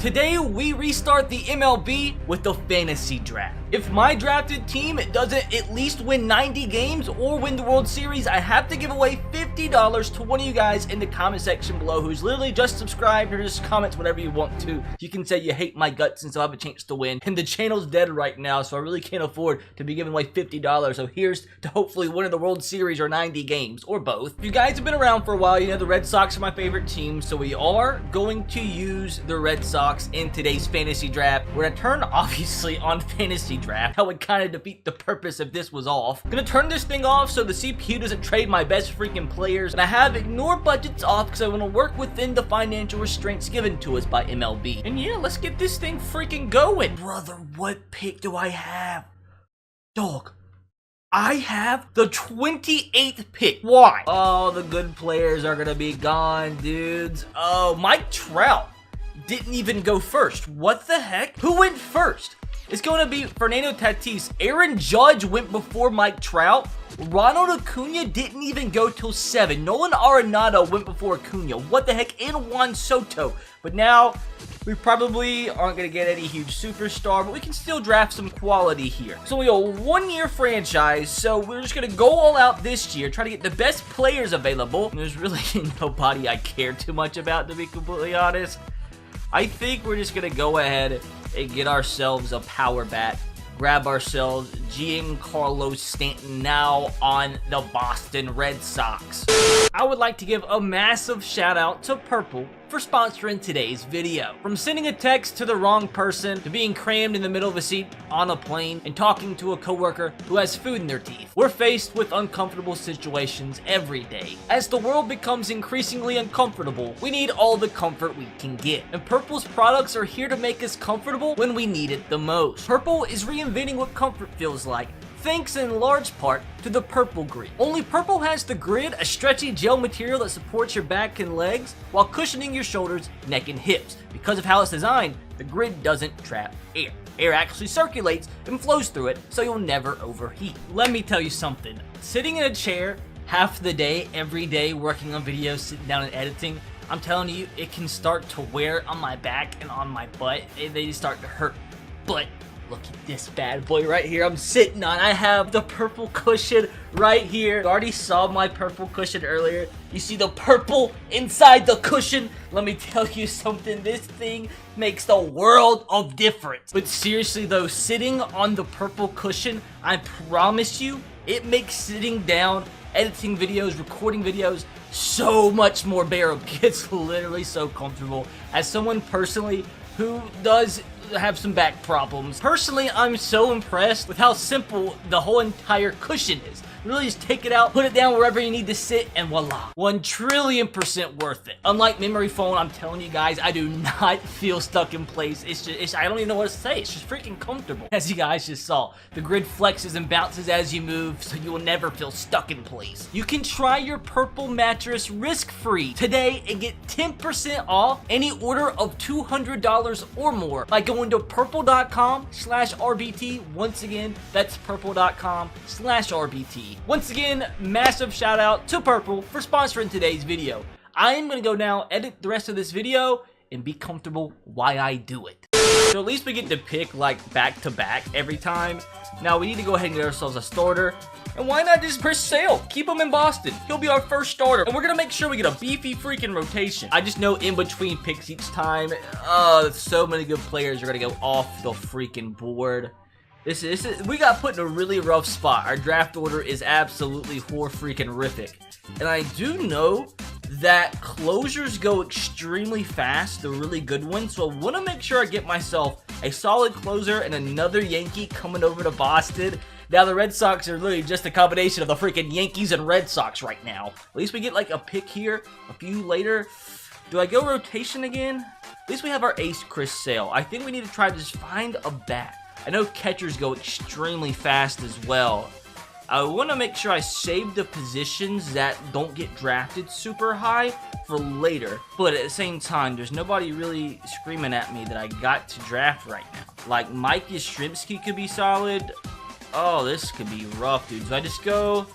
Today we restart the MLB with the fantasy draft. If my drafted team doesn't at least win 90 games or win the World Series, I have to give away $50 to one of you guys in the comment section below who's literally just subscribed or just comments whatever you want to. You can say you hate my guts and still have a chance to win. And the channel's dead right now, so I really can't afford to be giving away $50. So here's to hopefully winning the World Series or 90 games, or both. If you guys have been around for a while, you know the Red Sox are my favorite team, so we are going to use the Red Sox in today's fantasy draft. We're gonna turn, obviously, on fantasy draft. That would kind of defeat the purpose if this was off. I'm gonna turn this thing off so the CPU doesn't trade my best freaking players, and I have ignore budgets off because I want to work within the financial restraints given to us by MLB. And yeah, let's get this thing freaking going. Brother, what pick do I have? Dog, I have the 28th pick. Why? Oh, the good players are gonna be gone, dudes. Oh, Mike Trout didn't even go first. What the heck? Who went first? It's going to be Fernando Tatis. Aaron Judge went before Mike Trout. Ronald Acuna didn't even go till 7. Nolan Arenado went before Acuna. What the heck? And Juan Soto. But now, we probably aren't going to get any huge superstar, but we can still draft some quality here. So we are a one-year franchise, so we're just going to go all out this year, try to get the best players available. And there's really nobody I care too much about, to be completely honest. I think we're just going to go ahead and get ourselves a power bat, grab ourselves Giancarlo Stanton now on the Boston Red Sox. I would like to give a massive shout out to Purple for sponsoring today's video. From sending a text to the wrong person, to being crammed in the middle of a seat on a plane, and talking to a coworker who has food in their teeth. We're faced with uncomfortable situations every day. As the world becomes increasingly uncomfortable, we need all the comfort we can get. And Purple's products are here to make us comfortable when we need it the most. Purple is reinventing what comfort feels like, thanks in large part to the Purple Grid. Only Purple has the Grid, a stretchy gel material that supports your back and legs while cushioning your shoulders, neck, and hips. Because of how it's designed, the Grid doesn't trap air. Air actually circulates and flows through it, so you'll never overheat. Let me tell you something. Sitting in a chair half the day, every day, working on videos, sitting down and editing, I'm telling you, it can start to wear on my back and on my butt, and they start to hurt. But look at this bad boy right here I'm sitting on. I have the purple cushion right here. You already saw my purple cushion earlier. You see the purple inside the cushion? Let me tell you something. This thing makes the world of difference. But seriously though, sitting on the purple cushion, I promise you, it makes sitting down, editing videos, recording videos, so much more bearable. It's literally so comfortable. As someone personally who does have some back problems, personally, I'm so impressed with how simple the whole entire cushion is. Really just take it out, put it down wherever you need to sit, and voila. 1,000,000,000% worth it. Unlike memory foam, I'm telling you guys, I do not feel stuck in place. It's just, I don't even know what to say. It's just freaking comfortable. As you guys just saw, the Grid flexes and bounces as you move, so you will never feel stuck in place. You can try your Purple mattress risk-free today and get 10% off any order of $200 or more by going to purple.com/RBT. Once again, that's purple.com/RBT. Once again, massive shout out to Purple for sponsoring today's video. I am going to go now, edit the rest of this video, and be comfortable while I do it. So at least we get to pick like back to back every time. Now we need to go ahead and get ourselves a starter. And why not just press Sale? Keep him in Boston. He'll be our first starter. And we're going to make sure we get a beefy freaking rotation. I just know in between picks each time, so many good players are going to go off the freaking board. This is, we got put in a really rough spot. Our draft order is absolutely freaking-rific. And I do know that closers go extremely fast, the really good ones. So I want to make sure I get myself a solid closer and another Yankee coming over to Boston. Now the Red Sox are literally just a combination of the freaking Yankees and Red Sox right now. At least we get like a pick here, a few later. Do I go rotation again? At least we have our ace Chris Sale. I think we need to try to just find a bat. I know catchers go extremely fast as well. I want to make sure I save the positions that don't get drafted super high for later. But at the same time, there's nobody really screaming at me that I got to draft right now. Like Mike Yastrzemski could be solid. Oh, this could be rough, dude. So I just go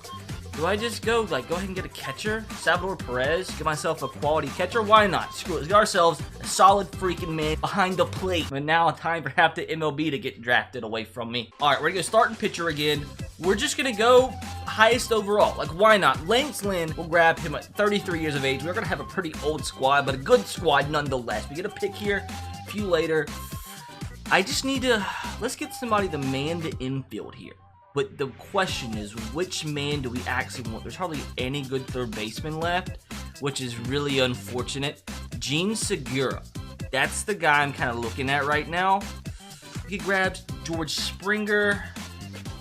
Do I just go ahead and get a catcher? Salvador Perez? Get myself a quality catcher? Why not? Screw it. Let's get ourselves a solid freaking man behind the plate. But now time for half the MLB to get drafted away from me. Alright, we're gonna go starting pitcher again. We're just gonna go highest overall. Like, why not? Lance Lynn, we'll grab him at 33 years of age. We're gonna have a pretty old squad, but a good squad nonetheless. We get a pick here, a few later. I just need to, let's get somebody to man the infield here. But the question is, which man do we actually want? There's hardly any good third baseman left, which is really unfortunate. Gene Segura, that's the guy I'm kind of looking at right now. He grabs George Springer.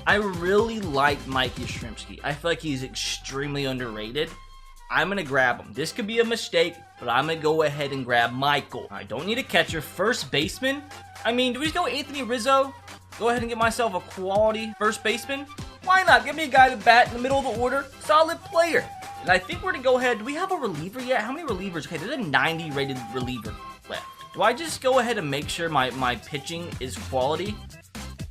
I really like Mike Yastrzemski. I feel like he's extremely underrated. I'm going to grab him. This could be a mistake, but I'm going to go ahead and grab Michael. I don't need a catcher. First baseman? I mean, do we just go Anthony Rizzo? Go ahead and get myself a quality first baseman? Why not? Give me a guy to bat in the middle of the order. Solid player. And I think we're going to go ahead. Do we have a reliever yet? How many relievers? Okay, there's a 90 rated reliever left. Do I just go ahead and make sure my pitching is quality?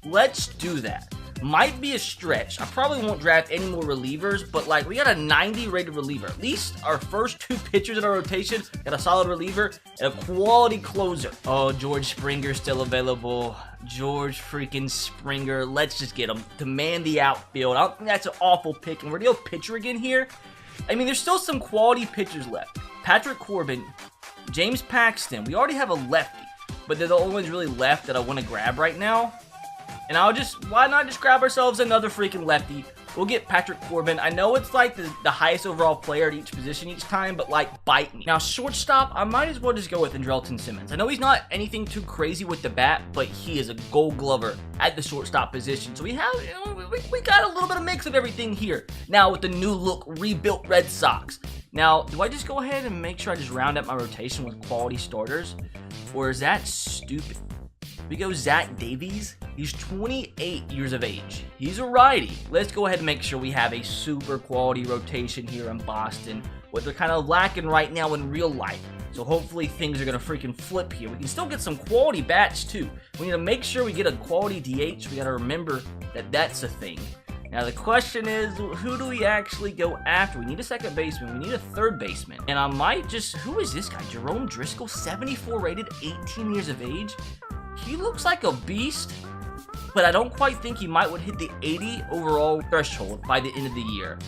Let's do that. Might be a stretch. I probably won't draft any more relievers, but like, we got a 90 rated reliever. At least our first two pitchers in our rotation got a solid reliever and a quality closer. Oh, George Springer's still available. George freaking Springer. Let's just get him to man the outfield. I don't think that's an awful pick. And we're gonna go pitcher again here. I mean, there's still some quality pitchers left. Patrick Corbin, James Paxton. We already have a lefty, but they're the only ones really left that I want to grab right now. And why not just grab ourselves another freaking lefty? We'll get Patrick Corbin. I know it's like the highest overall player at each position each time, but like, bite me. Now, shortstop, I might as well just go with Andrelton Simmons. I know he's not anything too crazy with the bat, but he is a gold glover at the shortstop position. So we have, we got a little bit of mix of everything here. Now, with the new look, rebuilt Red Sox. Now, do I just go ahead and make sure I just round up my rotation with quality starters? Or is that stupid? We go Zach Davies. He's 28 years of age. He's a righty. Let's go ahead and make sure we have a super quality rotation here in Boston, what they're kind of lacking right now in real life. So hopefully things are going to freaking flip here. We can still get some quality bats too. We need to make sure we get a quality DH. We got to remember that that's a thing. Now the question is, who do we actually go after? We need a second baseman. We need a third baseman. And I might just, who is this guy? Jerome Driscoll, 74 rated, 18 years of age. He looks like a beast, but I don't quite think he would hit the 80 overall threshold by the end of the year.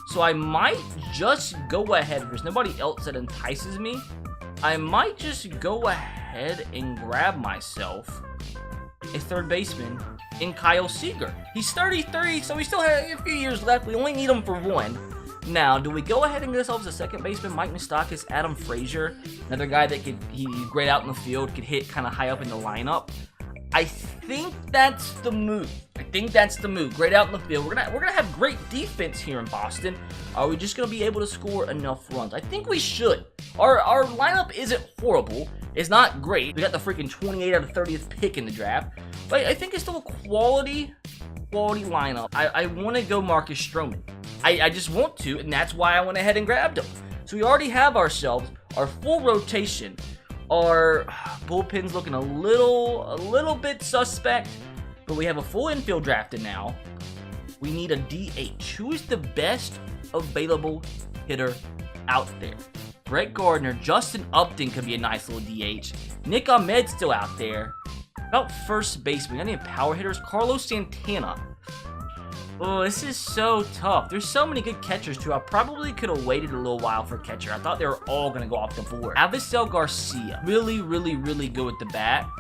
So I might just go ahead. There's nobody else that entices me. I might just go ahead and grab myself a third baseman in Kyle Seager. He's 33, so we still have a few years left. We only need him for one. Now, do we go ahead and get ourselves a second baseman? Mike Moustakas, Adam Frazier, another guy that he's great out in the field, could hit kind of high up in the lineup. I think that's the move. Great out in the field. We're gonna have great defense here in Boston. Are we just gonna be able to score enough runs? I think we should. Our lineup isn't horrible. It's not great. We got the freaking 28 out of 30th pick in the draft, but I think it's still a quality lineup. I want to go Marcus Stroman. I just want to, and that's why I went ahead and grabbed him. So we already have ourselves our full rotation. Our bullpen's looking a little bit suspect, but we have a full infield drafted now. We need a DH. Who is the best available hitter out there? Brett Gardner, Justin Upton could be a nice little DH. Nick Ahmed's still out there. About first baseman, I need power hitters. Carlos Santana. Oh, this is so tough. There's so many good catchers, too. I probably could have waited a little while for a catcher. I thought they were all going to go off the board. Avisel Garcia. Really good with the bat.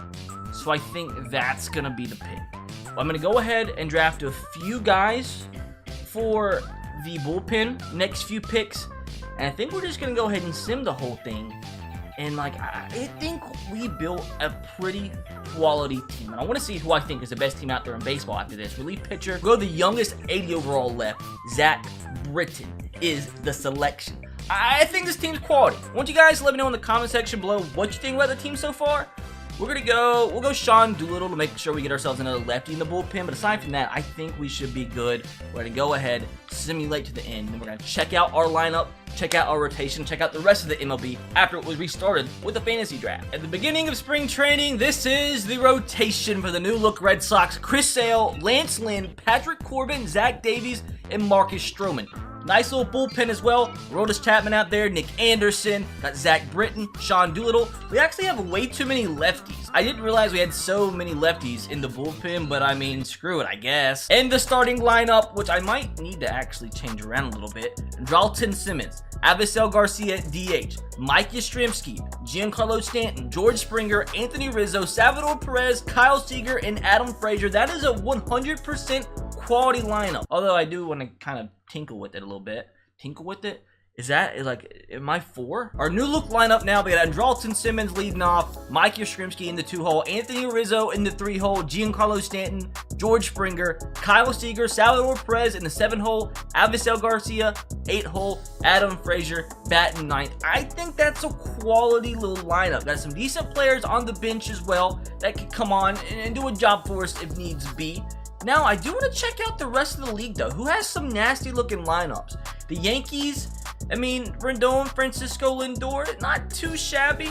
So I think that's going to be the pick. I'm going to go ahead and draft a few guys for the bullpen. Next few picks. And I think we're just going to go ahead and sim the whole thing. And, like, I think we built a pretty quality team. And I want to see who I think is the best team out there in baseball after this. Relief pitcher. Go the youngest 80 overall left. Zach Britton is the selection. I think this team's quality. I want you guys to let me know in the comment section below what you think about the team so far. We'll go Sean Doolittle to make sure we get ourselves another lefty in the bullpen. But aside from that, I think we should be good. We're going to go ahead, simulate to the end. Then we're going to check out our lineup, check out our rotation, check out the rest of the MLB after it was restarted with the fantasy draft. At the beginning of spring training, this is the rotation for the new look Red Sox. Chris Sale, Lance Lynn, Patrick Corbin, Zach Davies, and Marcus Stroman. Nice little bullpen as well. Aroldis Chapman out there, Nick Anderson, got Zach Britton, Sean Doolittle. We actually have way too many lefties. I didn't realize we had so many lefties in the bullpen, but I mean, screw it, I guess. And the starting lineup, which I might need to actually change around a little bit. Andrelton Simmons, Avisail Garcia at DH, Mike Yastrzemski, Giancarlo Stanton, George Springer, Anthony Rizzo, Salvador Perez, Kyle Seager, and Adam Frazier. That is a 100% quality lineup. Although I do want to kind of tinkle with it a little bit. Tinkle with it? Is that, like, am I 4? Our new look lineup now, we got Andrelton Simmons leading off, Mike Yastrzemski in the 2-hole, Anthony Rizzo in the 3-hole, Giancarlo Stanton, George Springer, Kyle Seager, Salvador Perez in the 7-hole, Avisail Garcia, 8-hole, Adam Frazier batting 9th. I think that's a quality little lineup. Got some decent players on the bench as well that could come on and do a job for us if needs be. Now, I do want to check out the rest of the league, though. Who has some nasty-looking lineups? The Yankees, I mean, Rendon, Francisco Lindor, not too shabby.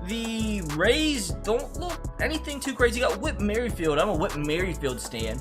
The Rays don't look anything too crazy. You got Whit Merrifield. I'm a Whit Merrifield stan.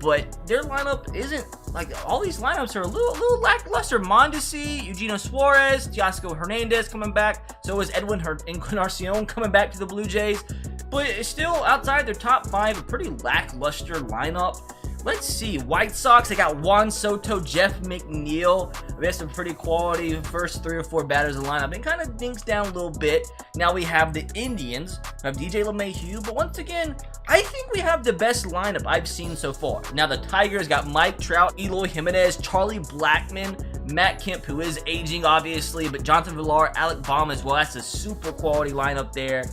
But their lineup isn't, like, all these lineups are a little lackluster. Mondesi, Eugenio Suarez, Teoscar Hernandez coming back. So is Edwin Encarnacion coming back to the Blue Jays. But it's still outside their top 5, a pretty lackluster lineup. Let's see, White Sox, they got Juan Soto, Jeff McNeil. We have some pretty quality first 3 or 4 batters in the lineup. It kind of dinks down a little bit. Now we have the Indians, we have DJ LeMahieu, but once again, I think we have the best lineup I've seen so far. Now the Tigers got Mike Trout, Eloy Jimenez, Charlie Blackmon, Matt Kemp, who is aging obviously, but Jonathan Villar, Alec Baum as well. That's a super quality lineup there.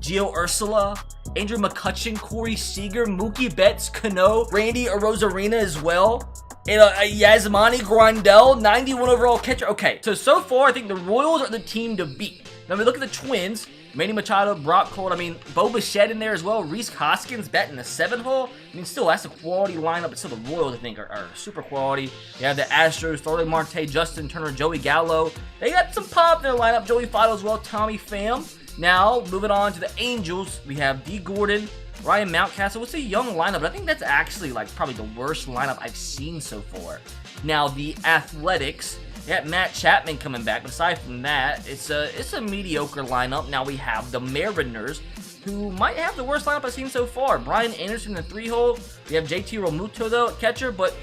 Gio Urshela, Andrew McCutchen, Corey Seager, Mookie Betts, Cano, Randy Arozarena as well, and Yasmani Grandal, 91 overall catcher. Okay, so far I think the Royals are the team to beat. Now we look at the Twins, Manny Machado, Brock Holt, I mean, Bo Bichette in there as well, Rhys Hoskins batting the 7-hole. I mean, still, that's a quality lineup, but still the Royals, I think, are super quality. You have the Astros, Starling Marte, Justin Turner, Joey Gallo. They got some pop in their lineup, Joey Votto as well, Tommy Pham. Now, moving on to the Angels, we have D. Gordon, Ryan Mountcastle. It's a young lineup, but I think that's actually, like, probably the worst lineup I've seen so far. Now, the Athletics, they got Matt Chapman coming back, but aside from that, it's a mediocre lineup. Now we have the Mariners, who might have the worst lineup I've seen so far. Brian Anderson in the 3-hole. We have JT Realmuto, though, at catcher, but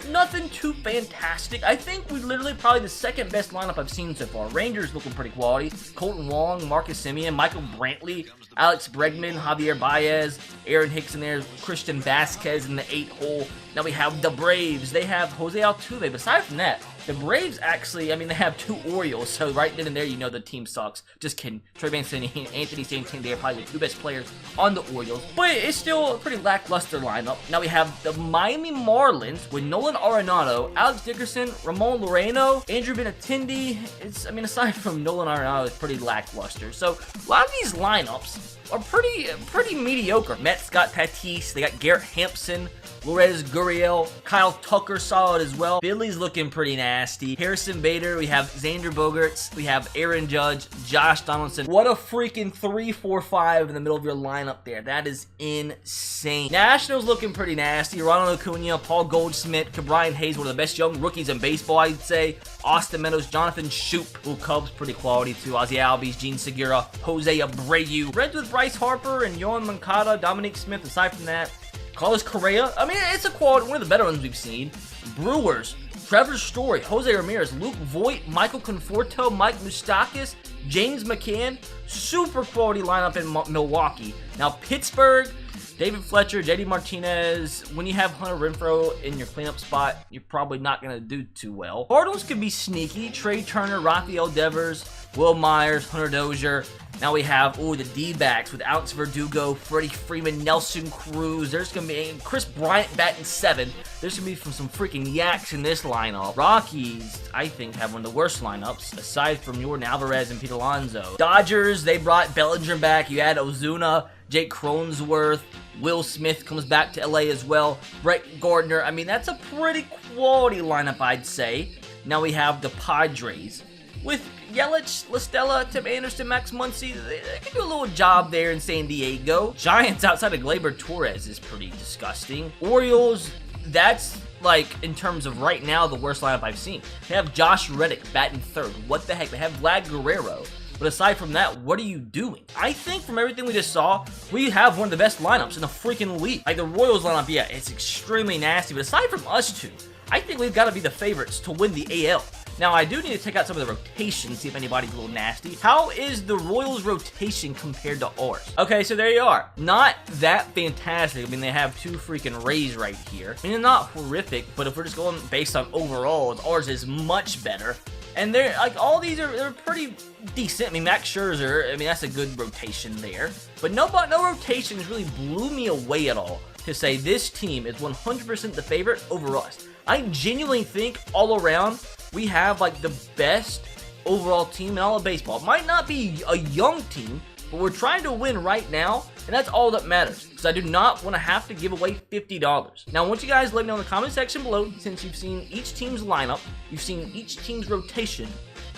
nothing too fantastic. I think we're literally probably the second best lineup I've seen so far. Rangers looking pretty quality. Colton Wong, Marcus Semien, Michael Brantley, Alex Bregman, Javier Baez, Aaron Hicks in there, Christian Vasquez in the 8-hole. Now we have the Braves. They have Jose Altuve. But aside from that, the Braves actually, I mean, they have 2 Orioles. So right then and there, you know the team sucks. Just kidding. Trey Mancini and Anthony Santin, they are probably the 2 best players on the Orioles. But it's still a pretty lackluster lineup. Now we have the Miami Marlins with Nolan Arenado, Alex Dickerson, Ramon Laureano, Andrew Benintendi. I mean, aside from Nolan Arenado, it's pretty lackluster. So a lot of these lineups are pretty mediocre. Mets got Tatis. They got Garrett Hampson, Lourdes Gurriel, Kyle Tucker solid as well. Philly's looking pretty nasty. Harrison Bader, we have Xander Bogaerts, we have Aaron Judge, Josh Donaldson. What a freaking 3-4-5 in the middle of your lineup there. That is insane. Nationals looking pretty nasty. Ronald Acuna, Paul Goldschmidt, Ke'Bryan Hayes, one of the best young rookies in baseball, I'd say. Austin Meadows, Jonathan Schoop. Ooh, Cubs pretty quality too. Ozzie Albies, Gene Segura, Jose Abreu. Reds with Bryce Harper and Yohan Moncada, Dominic Smith. Aside from that, Carlos Correa. I mean, it's a quality, one of the better ones we've seen. Brewers, Trevor Story, Jose Ramirez, Luke Voit, Michael Conforto, Mike Moustakas, James McCann. Super quality lineup in Milwaukee. Now, Pittsburgh, David Fletcher, JD Martinez. When you have Hunter Renfroe in your cleanup spot, you're probably not going to do too well. Cardinals could be sneaky. Trey Turner, Rafael Devers, Will Myers, Hunter Dozier. Now we have, the D-backs with Alex Verdugo, Freddie Freeman, Nelson Cruz. There's going to be Chris Bryant batting 7. There's going to be some freaking yaks in this lineup. Rockies, I think, have one of the worst lineups, aside from Jordan Alvarez and Pete Alonso. Dodgers, they brought Bellinger back. You had Ozuna, Jake Cronenworth, Will Smith comes back to LA as well. Brett Gardner. I mean, that's a pretty quality lineup, I'd say. Now we have the Padres with Yelich, LaStella, Tim Anderson, Max Muncy. They can do a little job there in San Diego. Giants outside of Gleyber Torres is pretty disgusting. Orioles, that's like, in terms of right now, the worst lineup I've seen. They have Josh Reddick batting third. What the heck? They have Vlad Guerrero. But aside from that, what are you doing? I think from everything we just saw, we have one of the best lineups in the freaking league. Like, the Royals lineup, yeah, it's extremely nasty. But aside from us two, I think we've got to be the favorites to win the AL. Now, I do need to take out some of the rotation, see if anybody's a little nasty. How is the Royals rotation compared to ours? Okay, so there you are. Not that fantastic. I mean, they have two freaking Rays right here. I mean, they're not horrific, but if we're just going based on overall, ours is much better. And they're, like, all these they're pretty decent. I mean, Max Scherzer, I mean, that's a good rotation there. But no rotations really blew me away at all to say this team is 100% the favorite over us. I genuinely think all around we have like the best overall team in all of baseball. It might not be a young team, but we're trying to win right now, and that's all that matters, because I do not want to have to give away $50. Now, I want you guys to let me know in the comment section below, since you've seen each team's lineup, you've seen each team's rotation,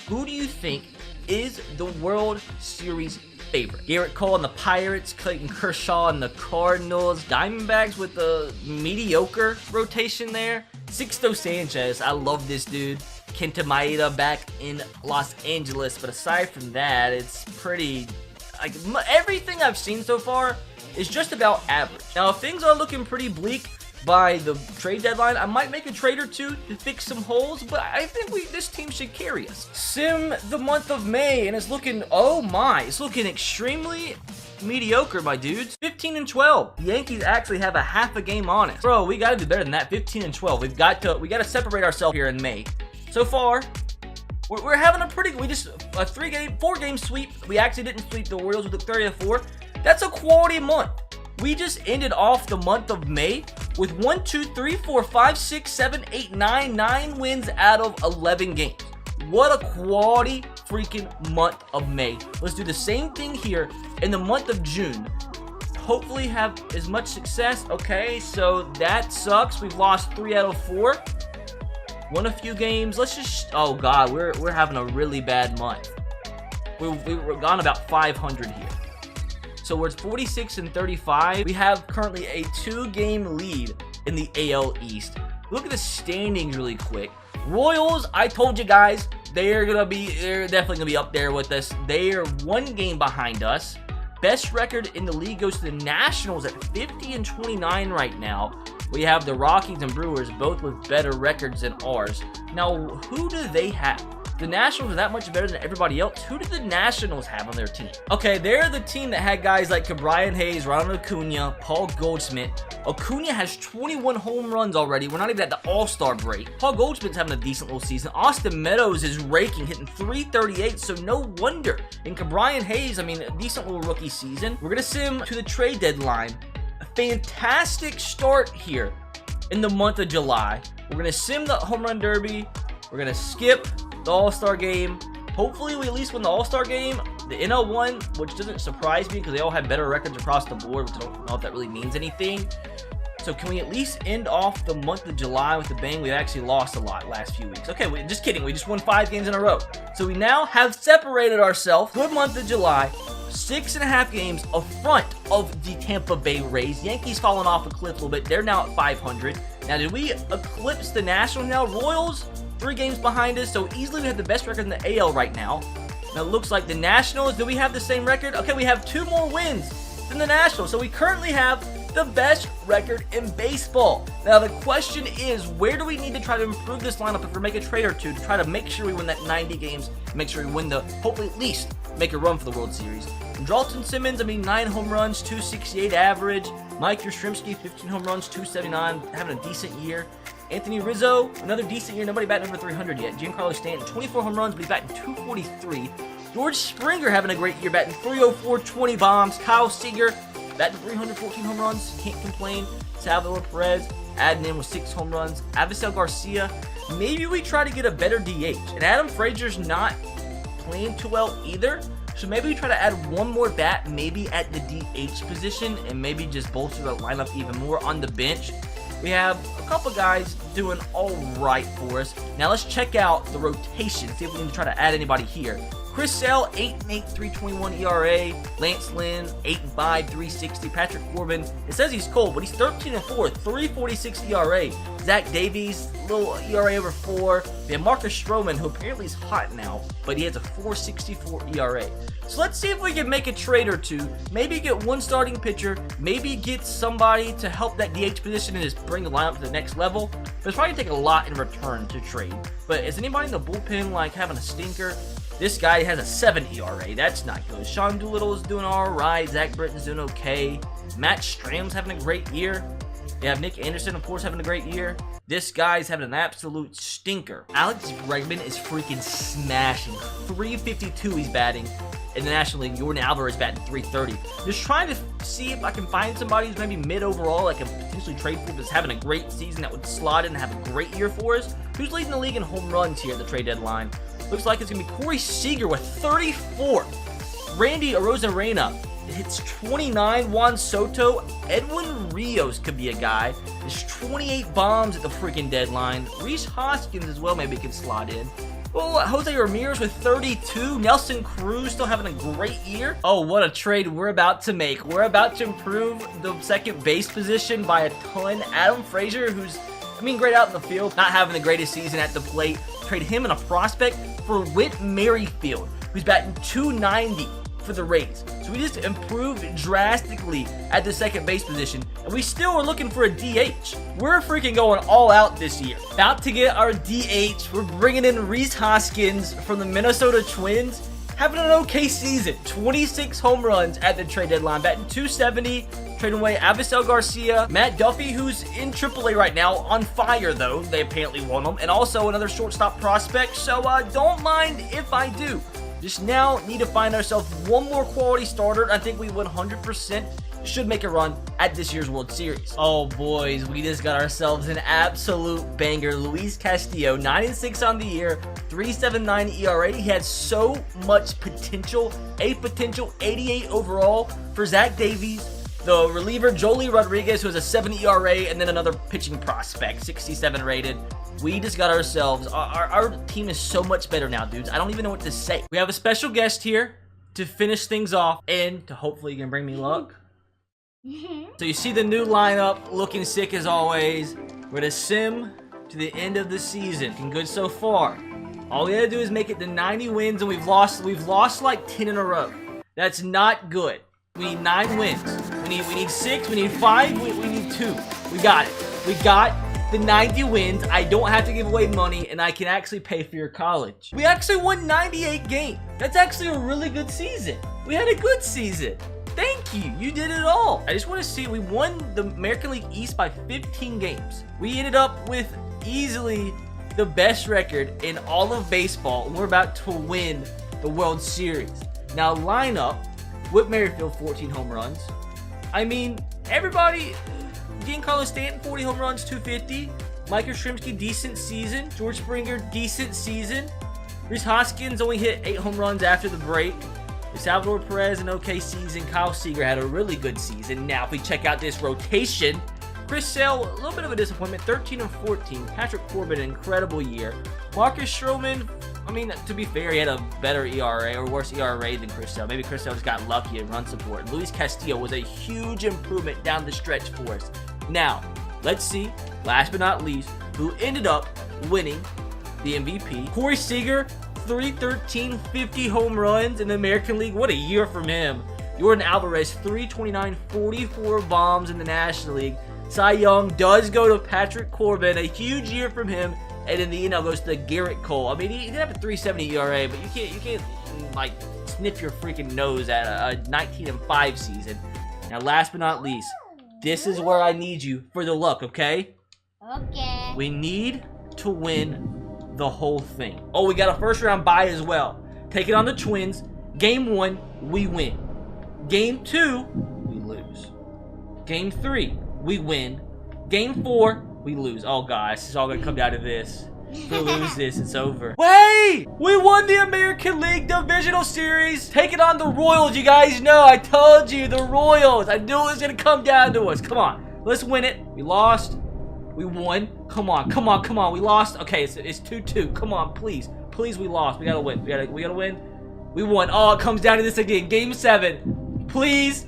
who do you think is the World Series favorite? Garrett Cole and the Pirates, Clayton Kershaw and the Cardinals, Diamondbacks with the mediocre rotation there, Sixto Sanchez, I love this dude, Kenta Maeda back in Los Angeles, but aside from that, it's pretty, like, everything I've seen so far is just about average. Now, if things are looking pretty bleak by the trade deadline, I might make a trade or two to fix some holes, but I think this team should carry us. Sim the month of May, and it's looking, oh my, it's looking extremely mediocre, my dudes. 15-12. The Yankees actually have a half a game on us. Bro, we gotta do better than that. 15-12. We gotta separate ourselves here in May. So far, we're having a pretty, we just, a 4-game sweep. We actually didn't sweep the Orioles with a 30-4. That's a quality month. We just ended off the month of May with 1, 2, 3, 4, 5, 6, 7, 8, 9 wins out of 11 games. What a quality freaking month of May. Let's do the same thing here in the month of June. Hopefully have as much success. Okay, so that sucks. We've lost 3 out of 4. Won a few games. Let's just, oh god, we're having a really bad month. We're gone about 500 here. So we're 46-35. We have currently a 2-game lead in the AL East. Look at the standings really quick. Royals, I told you guys, they're definitely gonna be up there with us. They are 1 game behind us. Best record in the league goes to the Nationals at 50-29 right now. We have the Rockies and Brewers both with better records than ours. Now, who do they have? The Nationals are that much better than everybody else. Who did the Nationals have on their team? Okay, they're the team that had guys like Brian Hayes, Ronald Acuna, Paul Goldschmidt. Acuna has 21 home runs already. We're not even at the All-Star break. Paul Goldschmidt's having a decent little season. Austin Meadows is raking, hitting .338, so no wonder. And Brian Hayes, I mean, a decent little rookie season. We're going to sim to the trade deadline. A fantastic start here in the month of July. We're going to sim the Home Run Derby. We're going to skip the All-Star game. Hopefully we at least win the All-Star game. The NL won, which doesn't surprise me because they all had better records across the board, which I don't know if that really means anything. So can we at least end off the month of July with a bang? We've actually lost a lot last few weeks. Okay, just kidding. We just won 5 games in a row. So we now have separated ourselves. Good month of July. 6.5 games front of the Tampa Bay Rays. Yankees falling off a cliff a little bit. They're now at 500. Now, did we eclipse the Nationals now? Royals, 3 games behind us, so easily we have the best record in the AL right now. Now, it looks like the Nationals, do we have the same record? Okay, we have 2 more wins than the Nationals, so we currently have the best record in baseball. Now, the question is, where do we need to try to improve this lineup if we make a trade or two to try to make sure we win that 90 games, make sure we win hopefully at least make a run for the World Series. And Dalton Simmons, I mean, 9 home runs, 268 average. Mike Yastrzemski, 15 home runs, 279, having a decent year. Anthony Rizzo, another decent year. Nobody batting over 300 yet. Giancarlo Stanton, 24 home runs, but he's batting 243. George Springer having a great year, batting 304, 20 bombs. Kyle Seager, batting 314 home runs. Can't complain. Salvador Perez, adding in with 6 home runs. Avisel Garcia, maybe we try to get a better DH. And Adam Frazier's not playing too well either. So maybe we try to add 1 more bat, maybe at the DH position, and maybe just bolster the lineup even more on the bench. We have a couple guys doing all right for us. Now let's check out the rotation, see if we can try to add anybody here. Chris Sale, 8-8, 3.21 ERA. Lance Lynn, 8-5, 3.60. Patrick Corbin, it says he's cold, but he's 13-4, 3.46 ERA. Zach Davies, little ERA over 4. We have Marcus Stroman, who apparently is hot now, but he has a 4.64 ERA. So let's see if we can make a trade or two. Maybe get one starting pitcher. Maybe get somebody to help that DH position and just bring the lineup to the next level. But it's probably going to take a lot in return to trade. But is anybody in the bullpen like having a stinker? This guy has a 7 ERA. That's not good. Sean Doolittle is doing all right. Zach Britton's doing okay. Matt Stram's having a great year. You have Nick Anderson, of course, having a great year. This guy's having an absolute stinker. Alex Bregman is freaking smashing. 352 he's batting. In the National League, Jordan Alvarez batting 330. Just trying to see if I can find somebody who's maybe mid overall I can potentially trade for, that's having a great season that would slot in and have a great year for us. Who's leading the league in home runs here at the trade deadline? Looks like it's going to be Corey Seager with 34. Randy Arozarena hits 29. Juan Soto. Edwin Rios could be a guy. There's 28 bombs at the freaking deadline. Rhys Hoskins as well maybe can slot in. Oh, Jose Ramirez with 32. Nelson Cruz still having a great year. Oh, what a trade we're about to make. We're about to improve the second base position by a ton. Adam Frazier, who's, great out in the field, not having the greatest season at the plate. Trade him and a prospect for Whit Merrifield, who's batting 290 for the Rays. So we just improved drastically at the second base position, and we still are looking for a DH. We're freaking going all out this year. About to get our DH. We're bringing in Rhys Hoskins from the Minnesota Twins. Having an okay season. 26 home runs at the trade deadline. Batting 270. Trading away Avisel Garcia. Matt Duffy, who's in AAA right now. On fire, though. They apparently want him. And also another shortstop prospect. So don't mind if I do. Just now need to find ourselves one more quality starter. I think we 100% should make a run at this year's World Series. Oh, boys, we just got ourselves an absolute banger. Luis Castillo, 9-6 on the year, 3.79 ERA. He had so much potential, a potential 88 overall for Zach Davies. The reliever, Joely Rodriguez, who has a 7 ERA, and then another pitching prospect, 67 rated. We just got ourselves, our team is so much better now, dudes. I don't even know what to say. We have a special guest here to finish things off and to hopefully can bring me luck. So you see the new lineup, looking sick as always. We're gonna sim to the end of the season. Looking good so far. All we gotta do is make it to 90 wins, and we've lost like 10 in a row. That's not good. We need 9 wins. We need 6, we need 5, we need 2. We got it. We got the 90 wins. I don't have to give away money, and I can actually pay for your college. We actually won 98 games. That's actually a really good season. We had a good season. Thank you. You did it all. I just want to see, we won the American League East by 15 games. We ended up with easily the best record in all of baseball, and we're about to win the World Series. Now, lineup, Whit Merrifield, 14 home runs. Everybody, Giancarlo Stanton, 40 home runs, 250. Mike Yastrzemski, decent season. George Springer, decent season. Rhys Hoskins only hit 8 home runs after the break. Salvador Perez, an okay season. Kyle Seager had a really good season. Now, if we check out this rotation, Chris Sale, a little bit of a disappointment, 13-14. Patrick Corbin, an incredible year. Marcus Stroman, to be fair, he had a better ERA or worse ERA than Chris Sale. Maybe Chris Sale just got lucky in run support. Luis Castillo was a huge improvement down the stretch for us. Now, let's see, last but not least, who ended up winning the MVP. Corey Seager, 313, 50 home runs in the American League. What a year from him. Jordan Alvarez, 329, 44 bombs in the National League. Cy Young does go to Patrick Corbin, a huge year from him. And in the end, goes to Garrett Cole. He did have a 3.70 ERA, but you can't like sniff your freaking nose at a 19-5 season. Now, last but not least, this is where I need you for the luck, okay? Okay. We need to win the whole thing. Oh, we got a first round bye as well. Take it on the Twins. Game 1, we win. Game 2, we lose. Game 3, we win. Game 4, we lose. Oh, guys, it's all gonna come down to this. If we lose this, it's over. Wait! We won the American League Divisional Series. Take it on the Royals, you guys know. I told you, the Royals. I knew it was gonna come down to us. Come on, let's win it. We lost. We won. Come on, come on, come on. We lost. Okay, it's 2-2. Come on, please. Please, we lost. We gotta win. We gotta win. We won. Oh, it comes down to this again. Game 7. Please.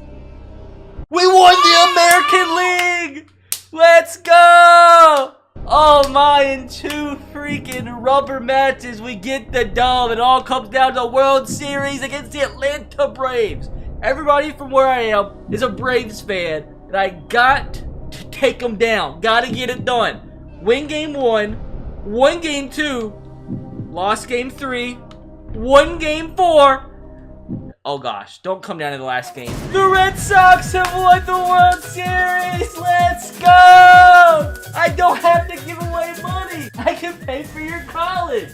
We won the American League! Let's go! Oh my, in 2 freaking rubber matches, we get the dub. It all comes down to the World Series against the Atlanta Braves. Everybody from where I am is a Braves fan, and I got to take them down. Gotta get it done. Win game 1, won game 2, lost game 3, won game 4. Oh gosh, don't come down to the last game. The Red Sox have won the World Series! Let's go! I don't have to give away money! I can pay for your college!